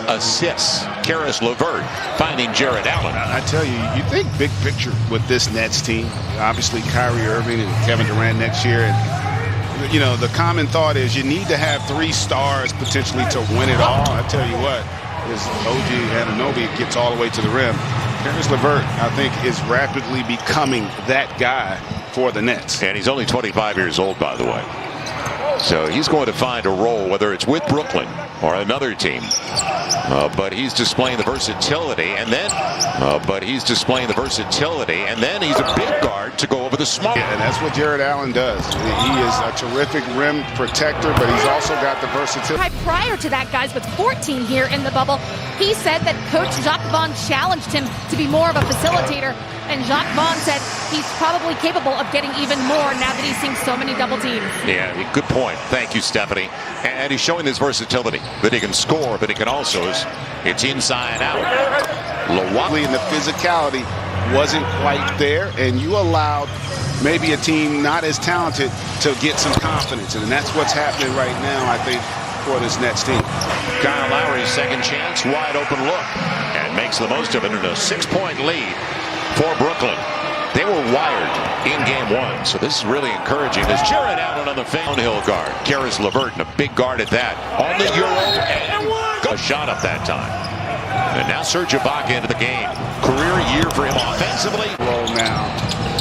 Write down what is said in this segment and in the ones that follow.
assists. Karis LeVert finding Jared Allen. I tell you, you think big picture with this Nets team. Obviously, Kyrie Irving and Kevin Durant next year. And, you know, the common thought is you need to have 3 stars potentially to win it all. I tell you what, as OG Anunoby gets all the way to the rim, Karis LeVert, I think, is rapidly becoming that guy for the Nets. And he's only 25 years old, by the way. So he's going to find a role, whether it's with Brooklyn or another team. But he's displaying the versatility, and then he's a big guard to go over the small. Yeah, and that's what Jared Allen does. He is a terrific rim protector, but he's also got the versatility. Prior to that, guys, with 14 here in the bubble, he said that Coach Jacques Vaughn challenged him to be more of a facilitator, and Jacques Vaughn said he's probably capable of getting even more now that he's seeing so many double teams. Yeah, good point. Thank you, Stephanie. And he's showing this versatility, that he can score, but he can also, it's inside out. Lawali and the physicality wasn't quite there, and you allowed maybe a team not as talented to get some confidence, and that's what's happening right now, I think, for this Nets team. Kyle Lowry's second chance, wide open look, and makes the most of it in a 6-point lead for Brooklyn. They were wired in game 1, so this is really encouraging. There's Jared Allen on the downhill guard. Karis LeVert, and a big guard at that. On the Euro, and a shot up that time. And now Serge Ibaka into the game. Career year for him offensively. Roll now,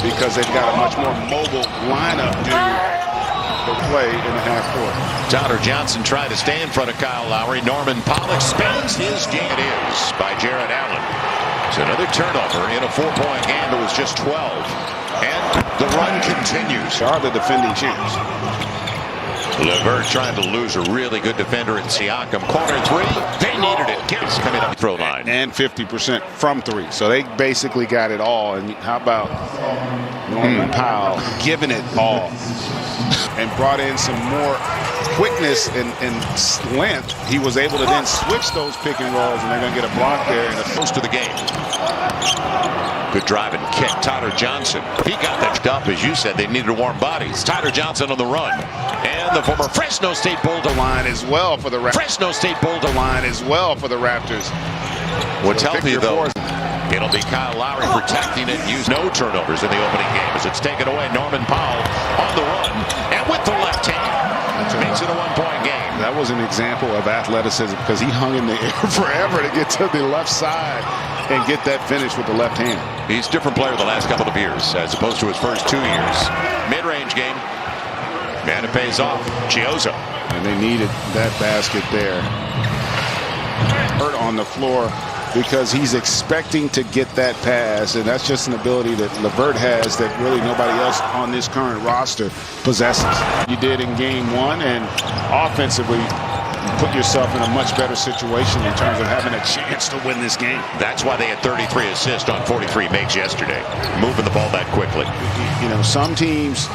because they've got a much more mobile lineup to play in the half court. Tyler Johnson tried to stay in front of Kyle Lowry. Norman Powell spends his game. It is by Jared Allen. It's another turnover in a 4-point game. It was just 12. And the run continues. They are the defending champs. LeVert trying to lose a really good defender in Siakam. Corner 3. They needed it. Gibbs coming up the throw line. And 50% from 3. So they basically got it all. And how about Norman Powell giving it all and brought in some more quickness and length. He was able to then switch those pick and rolls, and they're going to get a block there in the first of the game. Good drive and kick. Tyler Johnson. He got that up, as you said. They needed warm bodies. Tyler Johnson on the run. And the former Fresno State Bulldog line as well for the Raptors. Fresno State Bulldog line as well for the Raptors. What's healthy, though, it'll be Kyle Lowry protecting it. Use no turnovers in the opening game as it's taken away. Norman Powell on the run. And with the left hand. Makes it a 1-point game. That was an example of athleticism because he hung in the air forever to get to the left side and get that finish with the left hand. He's a different player the last couple of years as opposed to his first 2 years. Mid-range game. And it pays off. Chioza. And they needed that basket there. Hurt on the floor because he's expecting to get that pass, and that's just an ability that LeVert has that really nobody else on this current roster possesses. You did in game 1, and offensively you put yourself in a much better situation in terms of having a chance to win this game. That's why they had 33 assists on 43 makes yesterday, moving the ball that quickly. You know, some teams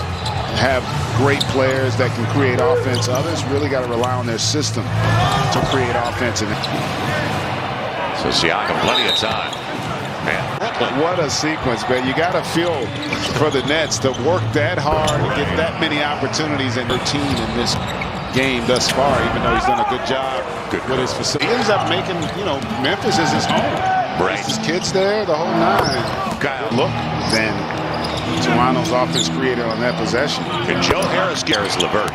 have great players that can create offense. Others really got to rely on their system to create offense. So Siakam, plenty of time. Man, Brooklyn. What a sequence, man. You got to feel for the Nets to work that hard and get that many opportunities in their team in this game thus far, even though he's done a good job with his facility. He ends up making, you know, Memphis is his home. Right. His kids there, the whole 9. Kyle. Look, then Toronto's offense created on that possession. And Joe Harris, Karis LeVert.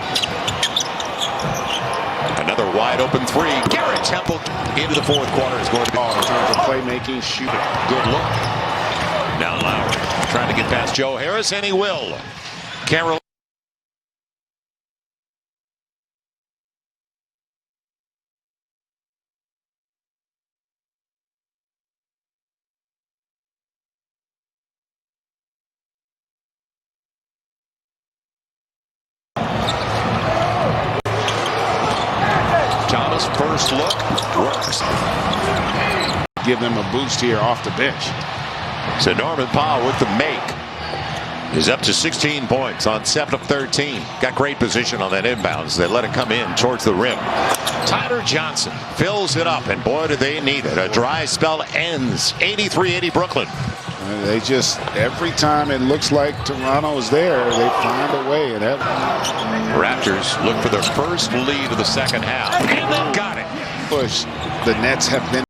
Another wide open 3. Garrett Temple into the 4th quarter is going to be in terms of playmaking, shooting. Good look. Now Lowry trying to get past Joe Harris, and he will. Carroll. First look works. Give them a boost here off the bench. So Norman Powell with the make. He's up to 16 points on 7 of 13. Got great position on that inbounds. They let it come in towards the rim. Tyler Johnson fills it up, and boy, do they need it. A dry spell ends. 83-80 Brooklyn. They just, every time it looks like Toronto is there, they find a way. And Raptors look for their first lead of the second half. And they got it. Push. the Nets have been